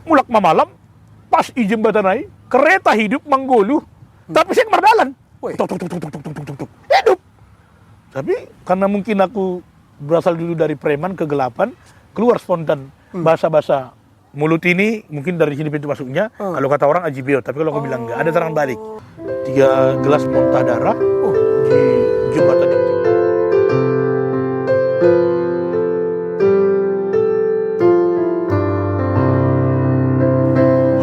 mulak mamalam, pas i jembatan ai, kereta hidup menggulu, tapi saya kemardalan. Tuk, tuk, tuk, tuk, tuk, tuk, tuk, tuk, tuk. Hidup. Tapi karena mungkin aku berasal dulu dari preman, kegelapan, keluar spontan bahasa-bahasa mulut ini, mungkin dari sini pintu masuknya. Kalau kata orang ajibio, tapi kalau aku bilang enggak, ada terang balik. 3 gelas muntah darah di jembatan yang tinggi.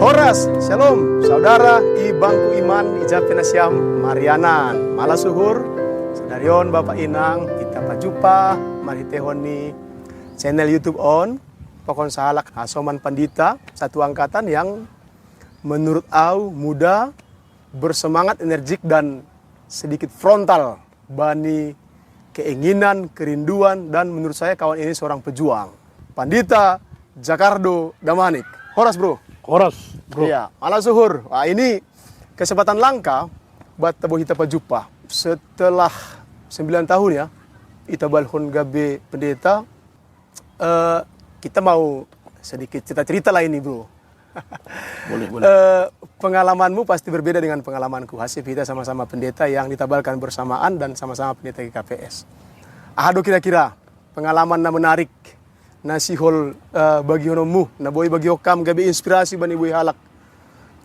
Horas, shalom, saudara, i bangku iman, ijab penasiam, Marianan, malasuhur, sedarion Bapak Inang, kita pajupa, marhitehoni, channel YouTube on, pokon sahalak Hasoman Pandita, satu angkatan yang menurut au muda, bersemangat, energik, dan sedikit frontal, bani keinginan, kerinduan, dan menurut saya kawan ini seorang pejuang. Pandita Jakardo Damanik. Horas bro. Horas, bro. Iya, malasuhur. Wah, ini kesempatan langka buat tabo kita pajupa. Setelah 9 tahun ya, kita balhon gabe pendeta, kita mau sedikit cerita-cerita lah ini bro. Boleh. Pengalamanmu pasti berbeda dengan pengalamanku. Hasil kita sama-sama pendeta yang ditabalkan bersamaan dan sama-sama pendeta GKPS. Aduh kira-kira pengalaman menarik. Nasihol bagi honomu, na boy bagi okam gabi inspirasi bani boy halak.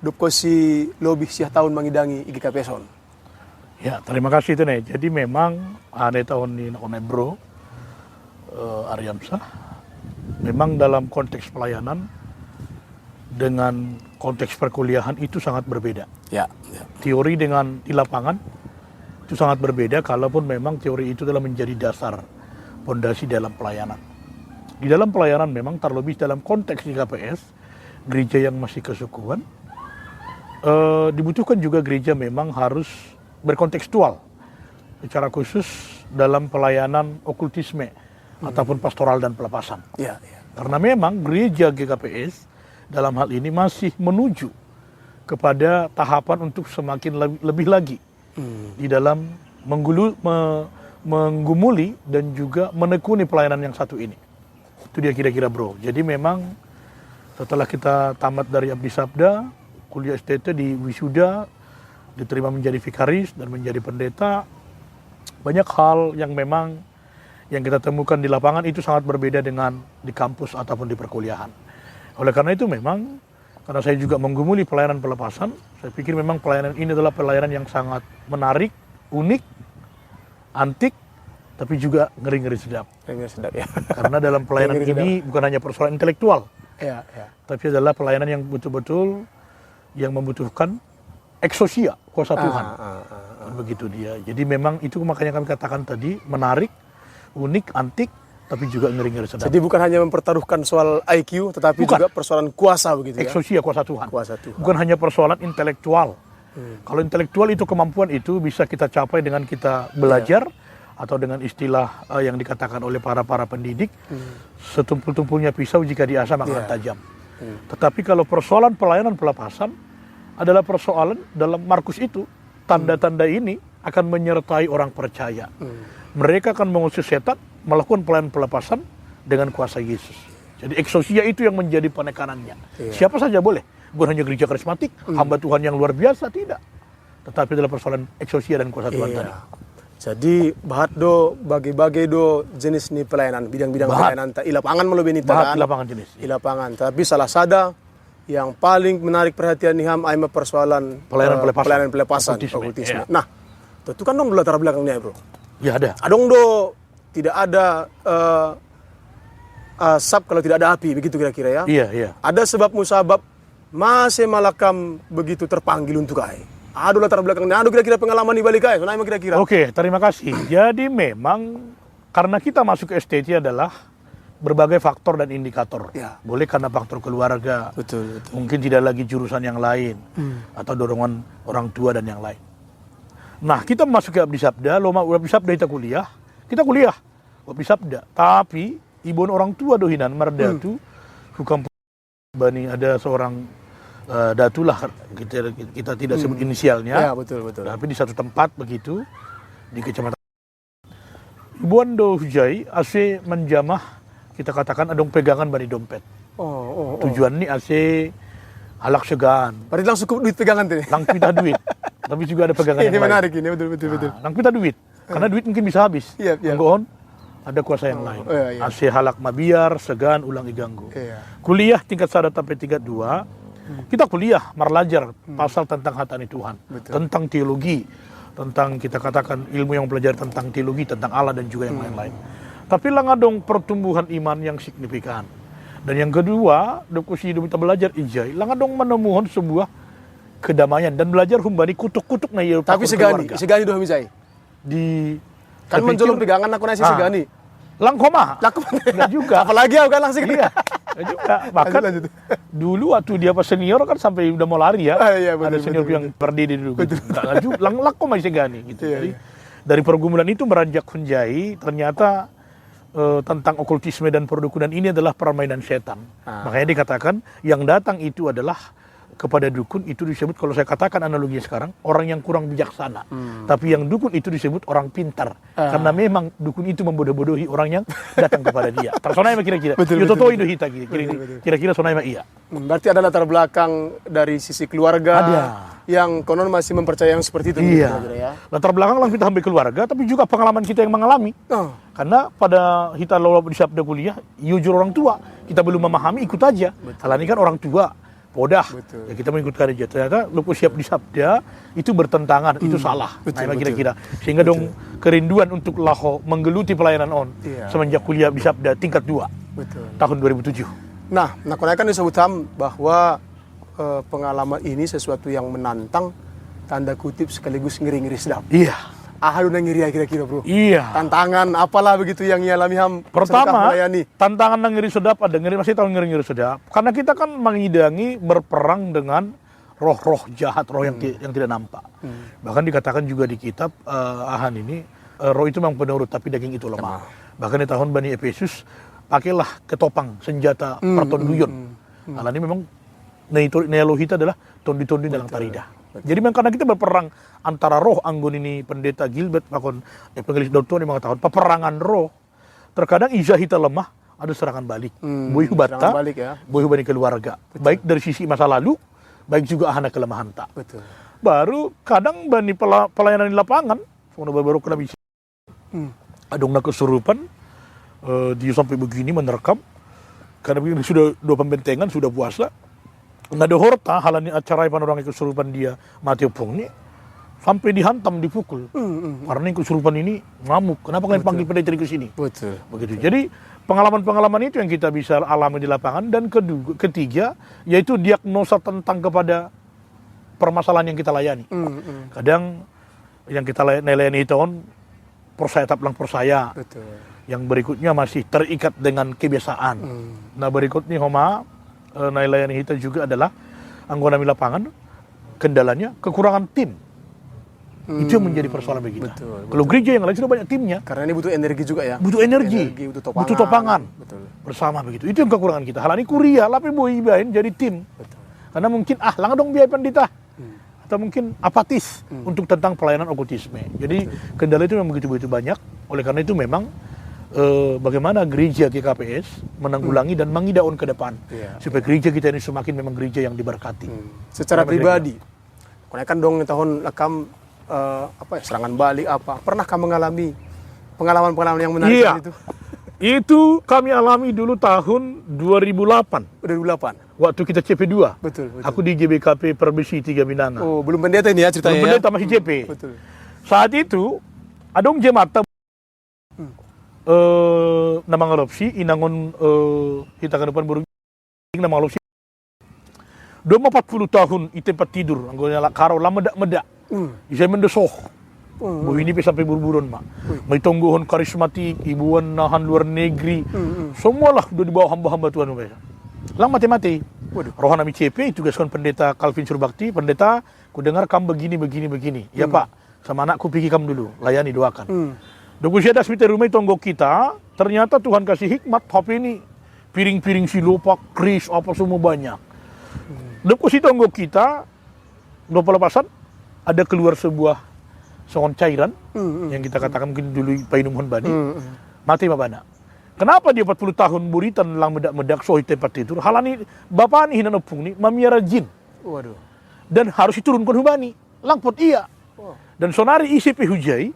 Dupko si lobih siah tahun mangidangi GKPS on. Ya, terima kasih itu nih. Jadi memang ada tahun ini nakone bro Aryamsah. Memang dalam konteks pelayanan dengan konteks perkuliahan itu sangat berbeda. Ya. Teori dengan di lapangan itu sangat berbeda, kalaupun memang teori itu adalah menjadi dasar fondasi dalam pelayanan. Di dalam pelayanan memang terlebih dalam konteks GKPS, gereja yang masih kesukuan, dibutuhkan juga gereja memang harus berkontekstual. Secara khusus dalam pelayanan okultisme ataupun pastoral dan pelepasan. Ya. Karena memang gereja GKPS dalam hal ini masih menuju kepada tahapan untuk semakin lebih lagi di dalam menggumuli dan juga menekuni pelayanan yang satu ini. Itu dia kira-kira bro. Jadi memang setelah kita tamat dari Abdi Sabda, kuliah STT di wisuda, diterima menjadi vikaris dan menjadi pendeta, banyak hal yang memang yang kita temukan di lapangan itu sangat berbeda dengan di kampus ataupun di perkuliahan. Oleh karena itu memang, karena saya juga menggumuli pelayanan pelepasan, saya pikir memang pelayanan ini adalah pelayanan yang sangat menarik, unik, antik, tapi juga ngeri-ngeri sedap. Ngeri sedap ya. Karena dalam pelayanan ini bukan hanya persoalan intelektual, Ya. tapi adalah pelayanan yang betul-betul yang membutuhkan eksosia, kuasa Tuhan. Begitu dia. Jadi memang itu makanya kami katakan tadi, menarik, unik, antik, tapi juga ngeri-ngeri sedap. Jadi bukan hanya mempertaruhkan soal IQ, tetapi juga persoalan kuasa begitu ya. Eksosia, kuasa Tuhan. Kuasa Tuhan. Bukan hanya persoalan intelektual. Kalau intelektual itu kemampuan itu bisa kita capai dengan kita belajar, atau dengan istilah yang dikatakan oleh para pendidik, setumpul-tumpulnya pisau jika diasah maka tajam. Tetapi kalau persoalan pelayanan pelepasan adalah persoalan dalam Markus itu, tanda-tanda ini akan menyertai orang percaya. Mereka akan mengusir setan, melakukan pelayanan pelepasan dengan kuasa Yesus. Jadi eksosia itu yang menjadi penekanannya. Siapa saja boleh, bukan hanya gereja karismatik, hamba Tuhan yang luar biasa, tidak. Tetapi adalah persoalan eksosia dan kuasa Tuhan tadi. Jadi bahat do bagi-bagi do jenis ni pelayanan, bidang-bidang pelayanan i lapangan melubi ni Bahat lapangan jenis. I lapangan. Tapi salah sada yang paling menarik perhatian niham ai persoalan pelayanan pelepasan, okultisme. Nah, itu kan dong latar belakangnya, bro. Ya ada. Adong do tidak ada asap kalau tidak ada api, begitu kira-kira ya. Iya. Ada sebab musabab masih malakam begitu terpanggil untuk ai. Aduh latar belakangnya, aduh kira-kira pengalaman di balik aja, emang kira-kira. Oke, terima kasih. Jadi memang karena kita masuk ke STT adalah berbagai faktor dan indikator. Ya. Boleh karena faktor keluarga, Betul. mungkin tidak lagi jurusan yang lain, atau dorongan orang tua dan yang lain. Nah, kita masuk ke Abdi Sabda, Abdi Sabda kita kuliah Abdi Sabda. Tapi ibu orang tua dohinan merdatu, suka bani ada seorang datulah kita tidak sebut inisialnya. Ya, betul. Tapi di satu tempat begitu di kecamatan Ibu Ando Hujai AC menjamah, kita katakan adong pegangan bani dompet. Tujuan ini AC halak segan. Berarti langsung cukup duit pegangan tuh. Lang pita duit. Tapi juga ada pegangan Ini yang lain. menarik ini, betul. Lang pita duit. Karena duit mungkin bisa habis. Iya. Anggoon ada kuasa yang lain. Iya. AC halak mabiar, segan, ulang iganggu. Iya. Kuliah tingkat sadar sampai tingkat 2. Kita kuliah, marlajar pasal tentang hatani Tuhan. Betul. Tentang teologi. Tentang kita katakan ilmu yang pelajari tentang teologi, tentang Allah dan juga yang lain-lain. Tapi langadong pertumbuhan iman yang signifikan. Dan yang kedua, dokusi hidup kita belajar ijai, langadong menemukan sebuah kedamaian dan belajar humbani kutuk-kutuk na iya. Tapi segani doh misai. Di Kan saya menjolong pikir, pegangan aku nasi segani. Langkoma. Laku Enggak juga. Apalagi aku kan langsung Iya. Enggak juga. Bahkan Lanjut. dulu waktu dia pas senior kan sampai udah mau lari ya. Iya, betul, ada senior betul, yang berdiri dulu. Gitu. Enggak juga. Langkoma segani gitu. Iya, Jadi dari pergumulan itu meranjak Hunjai, ternyata tentang okultisme dan perdukunan ini adalah permainan setan. Makanya dikatakan yang datang itu adalah kepada dukun itu disebut, kalau saya katakan analoginya sekarang, orang yang kurang bijaksana. Tapi yang dukun itu disebut orang pintar. Karena memang dukun itu membodoh-bodohi orang yang datang kepada dia. Tersonai kira-kira. Yototo itu hita kira-kira sonai iya. Berarti ada latar belakang dari sisi keluarga Ada. yang konon masih mempercayai yang seperti itu. Iya. Kira-kira ya. Latar belakang lang kita sampai keluarga, tapi juga pengalaman kita yang mengalami. Karena pada kita lalu di sabda kuliah, jujur orang tua, kita belum memahami, ikut aja. Kalau ini kan orang tua, podah, ya kita mengikutkan aja. Ternyata lu siap di sabda, itu bertentangan, itu salah. Nah, kira-kira. Sehingga dong kerinduan untuk laho menggeluti pelayanan on, semenjak kuliah di sabda tingkat 2, tahun 2007. Nah, kan disebutkan bahwa pengalaman ini sesuatu yang menantang, tanda kutip sekaligus ngeri-ngeri sedap. Iya. Udah ngiri ya kira-kira bro. Iya. Tantangan apalah begitu yang dialami Ham. Pertama, melayani. tantangan yang ngeri sedap ada ngeri, masih tahun ngeri sedap. Karena kita kan mengidangi berperang dengan roh-roh jahat, roh yang tidak nampak. Bahkan dikatakan juga di kitab Ahan ini, roh itu memang penurut tapi daging itu lemah. Bahkan di tahun Bani Efesus, pakailah ketopang senjata pertonduyon. Nah, ini memang Neelohita adalah tondi-tondi dalam taridah. Jadi memang karena kita berperang antara roh anggun ini pendeta Gilbert pakon pengelis Dauton 5 tahun peperangan roh, terkadang ijah kita lemah ada serangan balik. Boy hubata, boy hubani keluarga. Betul. Baik dari sisi masa lalu, baik juga ahana kelemahan tak. Betul. Baru kadang bani pelayanan di lapangan, baru kena bisa. Adong nak kesurupan, dia sampai begini menerkam, karena begini sudah 2 pembentengan, sudah puasa. Nggak ada horta, halani acara yang orang kesurupan dia mati opung nih, sampai dihantam, dipukul. Karena kesurupan ini ngamuk. Kenapa kalian panggil pendeta ke sini? Betul. Begitu. Jadi pengalaman-pengalaman itu yang kita bisa alami di lapangan. Dan ketiga, yaitu diagnosa tentang kepada permasalahan yang kita layani. Kadang yang kita layani itu persaya taplang persaya. Betul. Yang berikutnya masih terikat dengan kebiasaan. Nah berikutnya layani kita juga adalah anggota di lapangan, kendalanya kekurangan tim. Itu yang menjadi persoalan bagi kita. Kalau gereja yang lain sudah banyak timnya. Karena ini butuh energi juga ya. Butuh energi, butuh topangan. Betul. Bersama begitu. Itu yang kekurangan kita. Hal ini kuliah, tapi boleh ibain jadi tim. Betul. Karena mungkin lang dong biaya pendeta. Atau mungkin apatis untuk tentang pelayanan okultisme. Jadi kendala itu memang begitu-begitu banyak. Oleh karena itu memang bagaimana gereja GKPS menanggulangi dan mengidaun ke depan supaya gereja kita ini semakin memang gereja yang diberkati. Secara pribadi, kan dong tahun lekam serangan balik apa? Pernah kamu mengalami pengalaman-pengalaman yang menarik itu? Itu kami alami dulu tahun 2008. 2008. Waktu kita CP2. Betul. Aku di GBKP Perbesi 3 Minanga. Oh, belum pendeta ini ya ceritanya. Belum pendeta, masih CP. Betul. Saat itu ada jemata nama ngerupsi inangon kita ke depan burung nama ngerupsi 40 tahun di tempat tidur anggotanya karo lama medak bisa mendesoh ini sampai burburon mak may tonggohon karismatik ibuan nahan luar negeri semualah udah dibawa hamba-hamba Tuhan lang mati-mati rohana mi CP tugaskan pendeta Calvin Surbakti, pendeta ku dengar kamu begini ya Pak sama anakku pikir kamu dulu layani doakan. Doku siada smite rumah tonggo kita, ternyata Tuhan kasih hikmat HP ini piring-piring silopak, kris, apa semua banyak. Doku si tonggo kita, 20 pasan ada keluar sebuah songon cairan yang kita katakan mungkin dulu painum honbani, mati mabana. Kenapa dia 40 tahun buritan lang medak-medak sohi tempat tidur? Halani bapak ni hinan opung ni mamiara jin. Waduh. Dan harus diturunkan hubani. Langpot iya. Dan sonari isi hujai,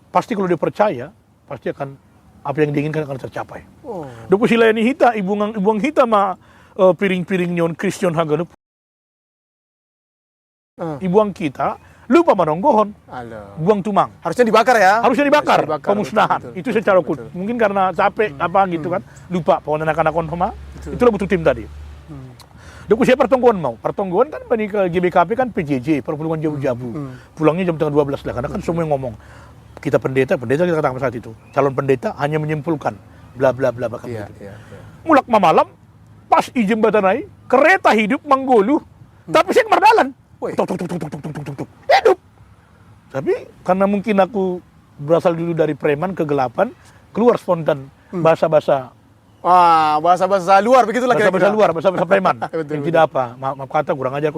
pasti kalau dia percaya, pasti akan apa yang diinginkan akan tercapai. Dopo sila ni hita, ibuang hita ma piring-piring nyon Kristion hagan. Ibuang kita lupa manonggohon, buang tumang. Harusnya dibakar ya? Harusnya dibakar, pemusnahan. Betul. Itu secara mungkin karena capek apa gitu kan, lupa pokoknya anak-anak sama. Itulah butuh tim tadi. Dulu saya pertongguan kan bani ke GBKP kan PJJ, perpuluhan jabu-jabu. Pulangnya jam tengah 12 lah, karena kan semua yang ngomong. Kita pendeta kita katakan saat itu. Calon pendeta hanya menyimpulkan, bla bla bla bahkan Iya. Mulak malam, pas i jembatan naik, kereta hidup menggoluh, tapi saya kemardalan. Tuk. Hidup. Tapi karena mungkin aku berasal dulu dari preman, kegelapan, keluar spontan bahasa-bahasa. Bahasa-bahasa luar begitulah Bahasa-bahasa luar, bahasa-bahasa preman. Betul. Yang tidak apa, maaf kata kurang ajar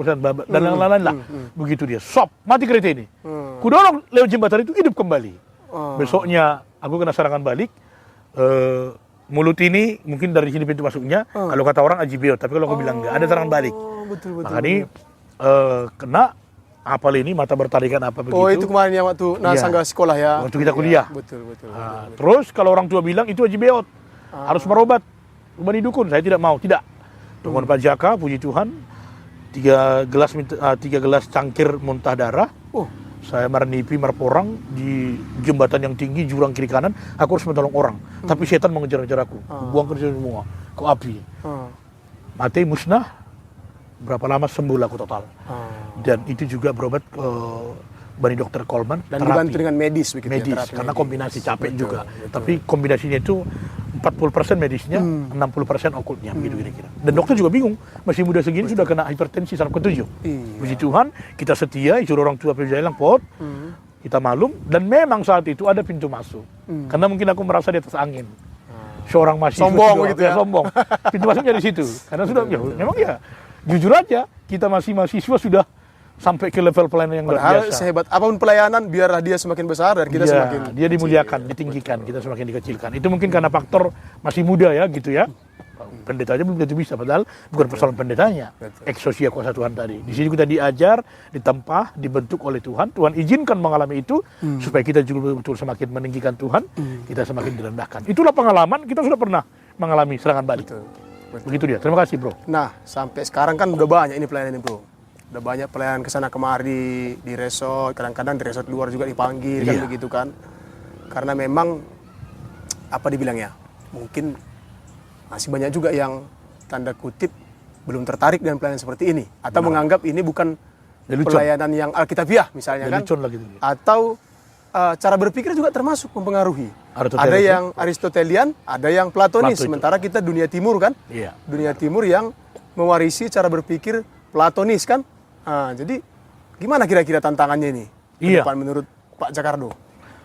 dan lain-lain lah. Begitu dia, sop, mati kereta ini. Kudorong lewat jembatan itu hidup kembali. Besoknya aku kena serangan balik. Mulut ini mungkin dari sini pintu masuknya. Kalau kata orang ajibio, tapi kalau aku bilang enggak, ada serangan balik. Betul. Makanya kena apal ini mata bertarikan apa begitu. Oh, itu kemarin yang waktu sangga sekolah ya. Waktu kita kuliah. Betul. Terus kalau orang tua bilang itu ajibeot. Harus berobat. Ubani dukun, saya tidak mau, tidak. Dengan Pak Jaka, puji Tuhan, 3 gelas cangkir muntah darah. Saya marnipi marporang di jembatan yang tinggi, jurang kiri kanan, aku harus menolong orang. Tapi setan mengejar-ngejar aku, buang kerja semua, ke api. Mati musnah, berapa lama sembuh aku total. Dan itu juga berobat ke Bani Dokter Coleman. Dan dibantu dengan medis begitu. Medis, karena kombinasi capek juga. Tapi kombinasinya itu 40% medisnya, 60% okultnya, begitu kira-kira. Dan dokter juga bingung, masih muda segini sudah kena hipertensi saraf ke-7. Puji Tuhan, kita setia, suruh orang tua berjalan pot, kita malum, dan memang saat itu ada pintu masuk. Karena mungkin aku merasa di atas angin. Seorang mahasiswa sombong gitu ya. Sombong. Pintu masuknya di situ. Karena sudah, memang ya, jujur aja, kita masih mahasiswa sudah sampai ke level pelayanan yang luar biasa. Sehebat apapun pelayanan, biarlah dia semakin besar dan kita semakin dia dimuliakan, ditinggikan, kita semakin dikecilkan. Itu mungkin karena faktor masih muda ya, gitu ya. Pendeta aja belum tentu bisa, padahal bukan persoalan pendetanya. Eksosia kuasa Tuhan tadi. Di sini kita diajar, ditempah, dibentuk oleh Tuhan. Tuhan izinkan mengalami itu supaya kita juga betul semakin meninggikan Tuhan, kita semakin direndahkan. Itulah pengalaman, kita sudah pernah mengalami serangan balik. Begitu dia. Terima kasih, Bro. Nah, sampai sekarang kan udah banyak ini pelayanan ini, Bro. Udah banyak pelayanan kesana kemari di resort, kadang-kadang di resort luar juga dipanggil kan begitu kan. Karena memang apa dibilangnya, mungkin masih banyak juga yang tanda kutip belum tertarik dengan pelayanan seperti ini atau menganggap ini bukan pelayanan yang alkitabiah misalnya kan. Atau cara berpikir juga termasuk mempengaruhi. Ada yang Aristotelian, ada yang Platonis. Sementara kita dunia timur kan. Dunia timur yang mewarisi cara berpikir Platonis kan. Jadi gimana kira-kira tantangannya ini ke depan menurut Pak Jakardo?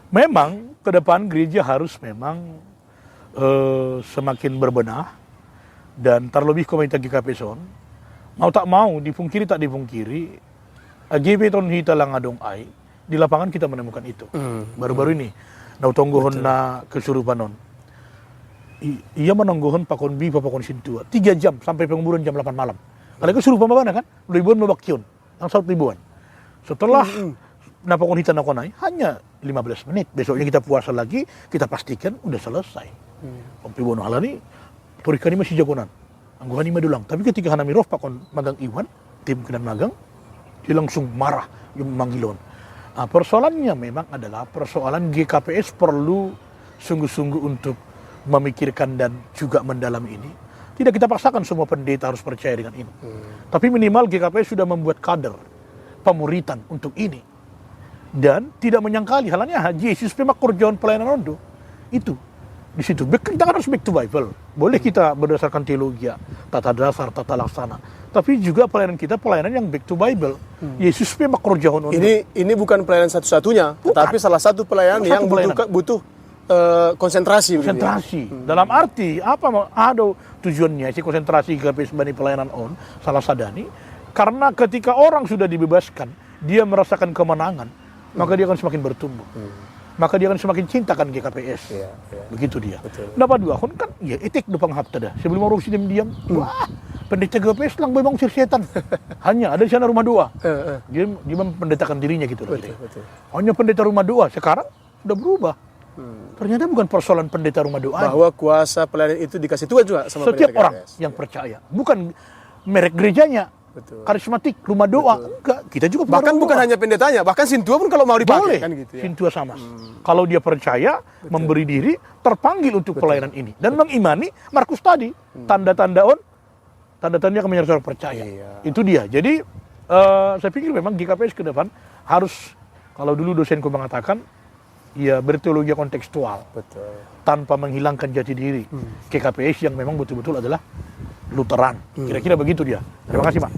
Memang ke depan gereja harus memang semakin berbenah dan terlebih komunitas GKP Son mau tak mau dipungkiri tak dipungkiri GP ton hita lang adong ai di lapangan kita menemukan itu baru-baru ini nau tonggohon na kesurupanon ia menonggohon pakon bi pakon sintua 3 jam sampai penguburan jam 8 malam. Kalau kesurupan mana kan? Ribuan membakyon, yang 1 ribuan. Setelah napakon hita nakonai, hanya 15 menit. Besoknya kita puasa lagi, kita pastikan udah selesai. Ompi bono halani, purikani masih jagonan. Angguhani madulang. Tapi ketika hanami roh pakon magang iwan, tim kenan magang, dia langsung marah, yung manggilon. Persoalannya memang adalah persoalan GKPS perlu sungguh-sungguh untuk memikirkan dan juga mendalami ini. Tidak kita paksakan semua pendeta harus percaya dengan ini. Tapi minimal GKP sudah membuat kader pemuritan untuk ini. Dan tidak menyangkali halanya haji Yesus pemak kerjaan pelayanan rondo. Itu di situ. Kita kan harus back to Bible. Boleh kita berdasarkan teologi, tata dasar, tata laksana. Tapi juga pelayanan kita pelayanan yang back to Bible. Yesus pemak kerjaan rondo. Ini bukan pelayanan satu-satunya, tetapi salah satu pelayanan yang butuh konsentrasi. Dalam arti apa ada tujuannya si konsentrasi GKP sebagai pelayanan on salah sadani karena ketika orang sudah dibebaskan dia merasakan kemenangan maka dia akan semakin bertumbuh. maka dia akan semakin cintakan GKPS. Iya. Begitu dia. Betul. Dapat dua kan ya etik dupang hapta dah. Sebelum orang sidem diam, wah, pendeta GKPS lang memang usir setan. Hanya ada di sana rumah doa. Dia mempendetakan dirinya gitu. Betul. Hanya pendeta rumah doa. Sekarang sudah berubah. Ternyata bukan persoalan pendeta rumah doa. Bahwa kuasa pelayanan itu dikasih Tuhan juga sama Setiap pendeta orang GKPS. yang percaya, bukan merek gerejanya. Betul. Karismatik, rumah doa, enggak. Kita juga punya Bahkan rumah bukan doa. hanya pendetanya, bahkan sintua pun kalau mau dipakai Boleh, kan gitu ya. Sintua sama. Kalau dia percaya, memberi diri, terpanggil untuk pelayanan ini. Dan mengimani Markus tadi, tanda-tanda akan menyertai orang percaya. Iya. Itu dia. Jadi, saya pikir memang GKPS ke depan harus, kalau dulu dosenku mengatakan, ya berteologi kontekstual. Betul. Tanpa menghilangkan jati diri. GKPS yang memang betul-betul adalah Lutheran. Kira-kira begitu dia. Terima kasih, Pak.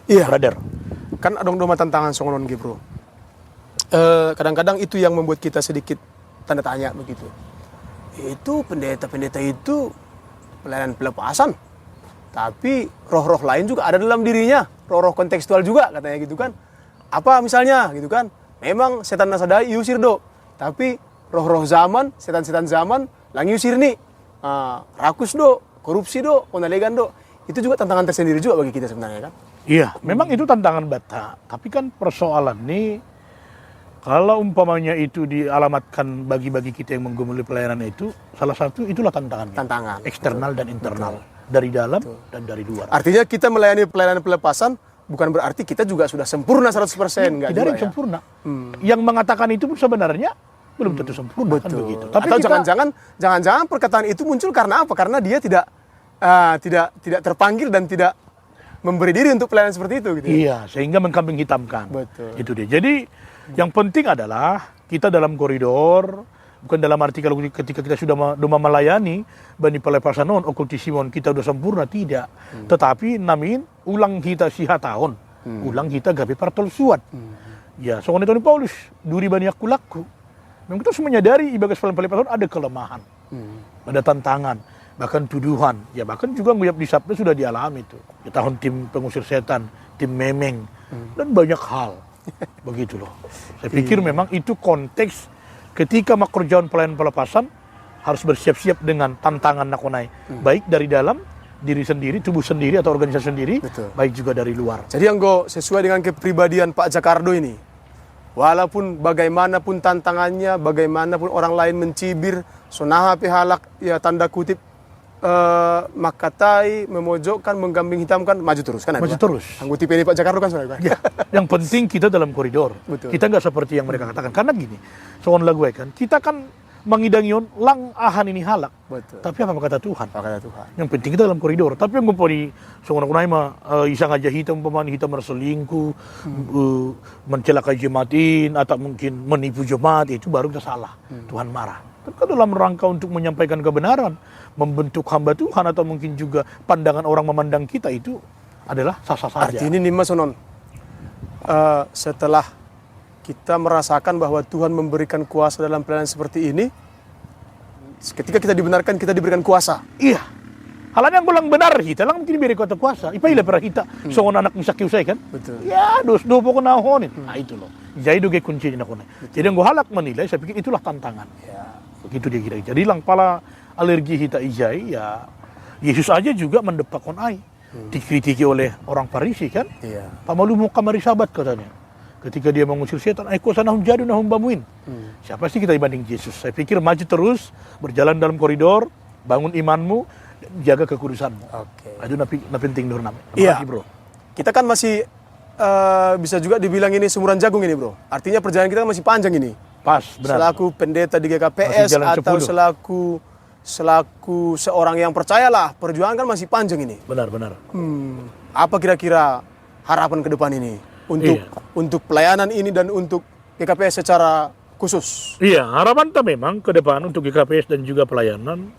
Iya. Brother. Kan adong doma tantangan songonon bro. Kadang-kadang itu yang membuat kita sedikit tanda tanya begitu. Itu pendeta-pendeta itu pelayanan pelepasan. Tapi roh-roh lain juga ada dalam dirinya. Roh-roh kontekstual juga katanya gitu kan. Apa misalnya gitu kan. Memang setan nasadai iusir do. Tapi roh-roh zaman, setan-setan zaman lang iusir nih. Rakus do, korupsi do, konalegan do. Itu juga tantangan tersendiri juga bagi kita sebenarnya kan. Iya, memang itu tantangan bata. Tapi kan persoalan nih, kalau umpamanya itu dialamatkan bagi-bagi kita yang menggumuli pelayanan itu, salah satu itulah tantangannya. Tantangan. Eksternal dan internal. Dari dalam dan dari luar. Artinya kita melayani pelayanan pelepasan bukan berarti kita juga sudah sempurna 100%. Enggak Tidak ada juga yang ya. sempurna. Yang mengatakan itu pun sebenarnya belum tentu sempurna. Kan begitu. Tapi Atau kita, jangan-jangan perkataan itu muncul karena apa? Karena dia tidak terpanggil dan tidak memberi diri untuk pelayanan seperti itu gitu. iya, sehingga mengkambing hitamkan. Betul. Itu dia. Jadi yang penting adalah kita dalam koridor, bukan dalam arti kalau ketika kita sudah melayani bani pelepasan non okultisimon kita sudah sempurna, tidak. Tetapi namin ulang kita siha tahun, ulang kita gabe partol suat. Ya, soalnya Tony Paulus duri bani aku laku. Memang kita harus menyadari ibadah pelepasan ada kelemahan, ada tantangan, bahkan tuduhan. Ya bahkan juga nguyap di Sabda sudah dialami itu. Ya, tahun tim pengusir setan, tim memeng, dan banyak hal. Begitu loh. Saya pikir memang itu konteks ketika makerjaan pelayanan pelepasan harus bersiap-siap dengan tantangan nakonai. Baik dari dalam diri sendiri, tubuh sendiri atau organisasi sendiri, Betul. baik juga dari luar. Jadi Anggo sesuai dengan kepribadian Pak Jakardo ini, walaupun bagaimanapun tantangannya, bagaimanapun orang lain mencibir, sonaha pihalak, ya tanda kutip, makatai, memojokkan, menggambing hitamkan, maju terus kan? Maju terus. Anggo tipe ini Pak Jakardo kan soalnya. Ya, yang penting kita dalam koridor. Betul. Kita nggak seperti yang mereka katakan. Karena gini, soal lagu kan, kita kan mengidangion lang ahan ini halak. Betul. Tapi apa kata Tuhan? Apa kata Tuhan? Yang penting kita dalam koridor. Tapi yang ngumpul soal kunai mah isang aja hitam pemain hitam berselingkuh, mencelakai jematin atau mungkin menipu jemaat, itu baru kita salah. Tuhan marah. Tapi kan dalam rangka untuk menyampaikan kebenaran, membentuk hamba Tuhan atau mungkin juga pandangan orang memandang kita itu adalah sah-sah saja. Artinya nih Mas Sonon, setelah kita merasakan bahwa Tuhan memberikan kuasa dalam pelayanan seperti ini, ketika kita dibenarkan, kita diberikan kuasa. Iya. Halanya yang bilang benar kita lang mungkin beri kota kuasa. Ipailah pernah kita songon anak misak usai kan? Betul. Ya, dos pokok nahonin. Nah itu loh. Jadi doge kuncinya nakone. Jadi yang gue halak menilai, saya pikir itulah tantangan. Ya. Begitu dia kira. Jadi lang pala alergi kita ijai ya. Yesus aja juga mendepakon ai. Dikritiki oleh orang Farisi kan? Iya. Pamalu mau kamari sabat katanya. Ketika dia mengusir setan, ai kuasa nahum jadu nahum bamuin. Siapa sih kita dibanding Yesus? Saya pikir maju terus, berjalan dalam koridor, bangun imanmu, jaga kekudusanmu. Oke. Itu na penting dor namanya. Iya. Bro. Kita kan masih bisa juga dibilang ini sumuran jagung ini bro. Artinya perjalanan kita kan masih panjang ini. Pas, benar. Selaku pendeta di Masih GKPS jalan atau 10. selaku seorang yang percayalah, perjuangan kan masih panjang ini. Benar. Apa kira-kira harapan ke depan ini untuk pelayanan ini dan untuk GKPS secara khusus? Iya, harapan kita memang ke depan untuk GKPS dan juga pelayanan.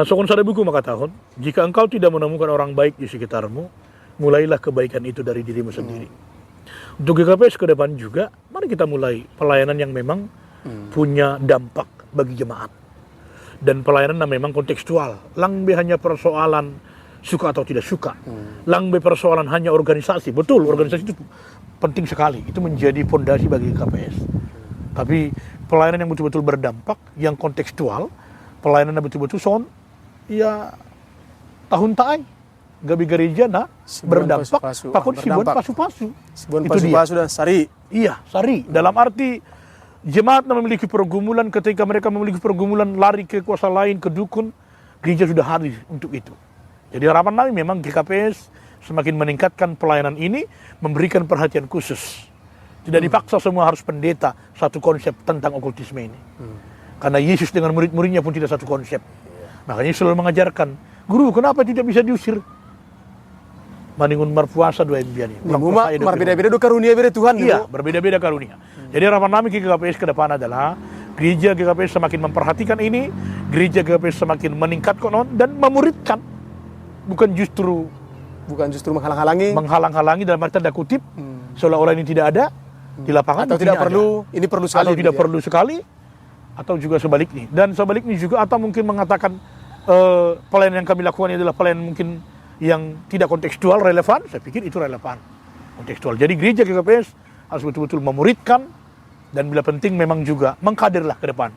Sokon sada buku maka tahun, jika engkau tidak menemukan orang baik di sekitarmu, mulailah kebaikan itu dari dirimu sendiri. Untuk GKPS ke depan juga, mari kita mulai pelayanan yang memang punya dampak bagi jemaat. Dan pelayanan yang memang kontekstual. Lang be hanya persoalan suka atau tidak suka. Lang be persoalan hanya organisasi. Betul, organisasi itu penting sekali. Itu menjadi fondasi bagi GKPS. Tapi pelayanan yang betul-betul berdampak, yang kontekstual, pelayanan yang betul-betul ya tahun taai gabi gereja berdampak, pakun sibuan pasu-pasu. Sibuan Itu dia. pasu-pasu dan sari. Iya, sari. Dalam arti jemaat memiliki pergumulan, ketika mereka memiliki pergumulan lari ke kuasa lain, ke dukun, gereja sudah hadir untuk itu. Jadi harapan kami memang GKPS semakin meningkatkan pelayanan ini, memberikan perhatian khusus. Tidak dipaksa semua harus pendeta satu konsep tentang okultisme ini. Karena Yesus dengan murid-muridnya pun tidak satu konsep. Makanya Yesus selalu mengajarkan, guru kenapa tidak bisa diusir? Maningun marpuasa dua impian ini. Berbeda-beda do karunia beda Tuhan. Iya, berbeda-beda karunia. Jadi harapan kami ke GKPS ke depan adalah gereja GKPS semakin memperhatikan ini, gereja GKPS semakin meningkatkan dan memuridkan, bukan justru menghalang-halangi dalam arti tanda kutip, seolah-olah ini tidak ada di lapangan, atau tidak perlu, ada. ini perlu sekali, atau tidak perlu sekali, atau juga sebaliknya. Dan sebaliknya juga, atau mungkin mengatakan pelayanan yang kami lakukan ini adalah pelayanan mungkin yang tidak kontekstual, relevan. Saya pikir itu relevan, kontekstual. Jadi gereja GKPS harus betul-betul memuridkan, dan bila penting memang juga mengkaderlah ke depan.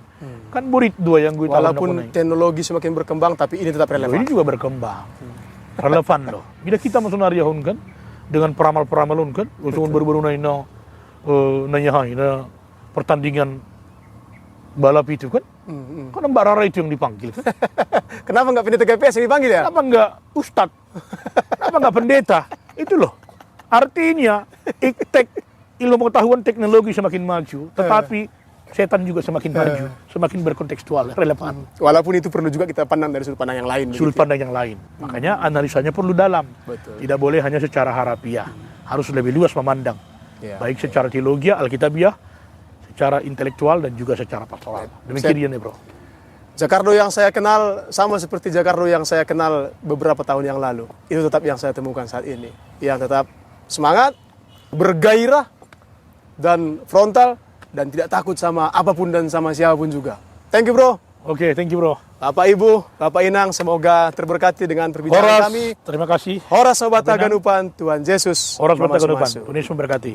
Kan murid dua yang gue tahu. Walaupun teknologi semakin berkembang, tapi ini tetap relevan. Ini juga berkembang, relevan loh. Bila kita masuk nariyahun kan, dengan peramal-peramalun kan, usungan baru-baru nanya pertandingan balap itu kan, kan Mbak Rara itu yang dipanggil kan. Kenapa nggak pendeta GKPS yang dipanggil ya? Kenapa nggak ustadz? Kenapa nggak pendeta? Itu loh. Artinya ilmu pengetahuan teknologi semakin maju, tetapi setan juga semakin maju, semakin berkontekstual, relevan. Walaupun itu perlu juga kita pandang dari sudut pandang yang lain. Sudut pandang yang lain. Makanya analisanya perlu dalam. Betul. Tidak boleh hanya secara harafiah. Harus lebih luas memandang. Baik secara teologi, alkitabiah, secara intelektual, dan juga secara pastoral. Demikian ya bro. Jakardo yang saya kenal sama seperti Jakardo yang saya kenal beberapa tahun yang lalu. Itu tetap yang saya temukan saat ini. Yang tetap semangat, bergairah, dan frontal, dan tidak takut sama apapun dan sama siapapun juga. Thank you bro. Oke, thank you bro. Bapak Ibu, Bapak Inang, semoga terberkati dengan perbincangan kami. Terima kasih. Horas Sobat Ganupan, Tuhan Yesus Horas Sobat Ganupan, Tuhan Yesus memberkati.